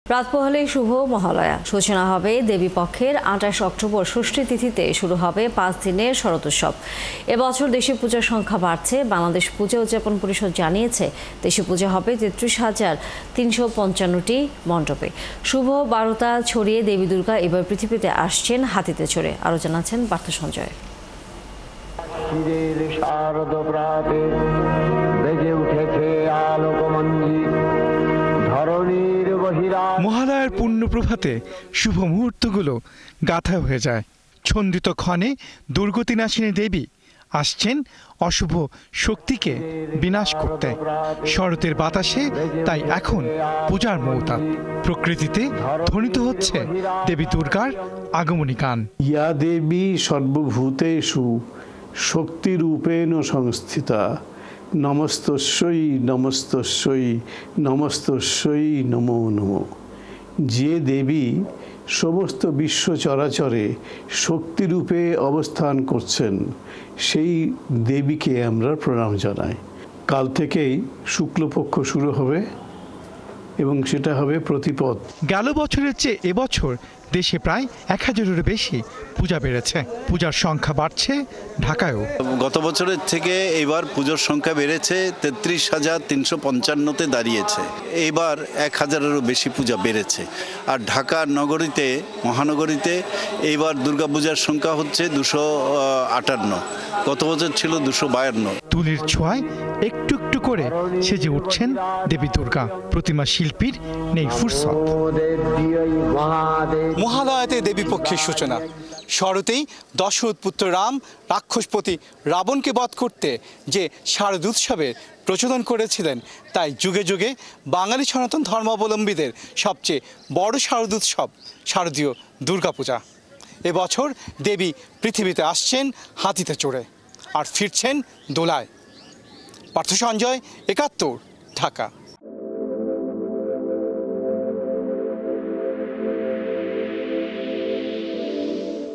রাত পোহালেই শুভ মহালয়া। সূচনা হবে দেবী পক্ষের ২৮ অক্টোবর ষষ্ঠী তিথিতে শুরু হবে ৫ দিনের শরদোৎসব। এবছর দেশে পূজার সংখ্যা বাড়ছে। বাংলাদেশ পূজা উদযাপন পরিষদ জানিয়েছে, দেশে পূজা হবে ৩৩,৩৫৫টি মণ্ডপে। শুভ বার্তা ছড়িয়ে দেবী দুর্গা এবার পৃথিবীতে আসছেন হাতিতে চড়ে। আরও জানাচ্ছেন পার্থ সঞ্জয়। মহালয়ার পূর্ণ প্রভাতে শুভ মুহূর্তগুলো গাথা হয়ে যায়। ছন্দিত ক্ষণে দুর্গতিনাশিনী দেবী আসছেন অশুভ শক্তিকে বিনাশ করতে। শরতের বাতাসে তাই এখন পূজার মৌতাত। প্রকৃতিতে ধ্বনিত হচ্ছে দেবী দুর্গার আগমনী গান। ইয়া দেবী সর্বভূতেষু শক্তিরূপেণ সংস্থিতা, নমস্তস্যৈ নমস্তস্যৈ নমস্তস্যৈ নমো নমঃ। যে দেবী সমস্ত বিশ্ব চরাচরে শক্তিরূপে অবস্থান করছেন, সেই দেবীকে আমরা প্রণাম জানাই। কাল থেকেই শুক্লপক্ষ শুরু হবে এবং সেটা হবে প্রতিপদ। গেল বছরের চেয়ে এবছর দেশে প্রায় ১,০০০-এরও বেশি পূজা বেড়েছে। পূজার সংখ্যা বাড়ছে ঢাকায়ও। গত বছরের থেকে এবার পুজোর সংখ্যা বেড়েছে, ৩৩,৩৫৫তে দাঁড়িয়েছে। এইবার ১,০০০-এরও বেশি পূজা বেড়েছে। আর ঢাকা নগরীতে, মহানগরীতে এইবার দুর্গাপূজার সংখ্যা হচ্ছে ২৫৮। গত বছর ছিল ২৫২। তুলির ছোঁয়ায় একটু একটু করে সেজে উঠছেন দেবী দুর্গা। প্রতিমা শিল্পীর নেই ফুরসত। মহালয়াতে দেবী পক্ষের সূচনা। শরতেই দশরথ পুত্র রাম রাক্ষসপতি রাবণকে বধ করতে যে শারদ উৎসবের প্রচলন করেছিলেন, তাই যুগে যুগে বাঙালি সনাতন ধর্মাবলম্বীদের সবচেয়ে বড় শারদ উৎসব শারদীয় দুর্গাপূজা। এবছর দেবী পৃথিবীতে আসছেন হাতিতে চড়ে আর ফিরছেন দোলায়। পার্থ সঞ্জয়, ৭১, ঢাকা।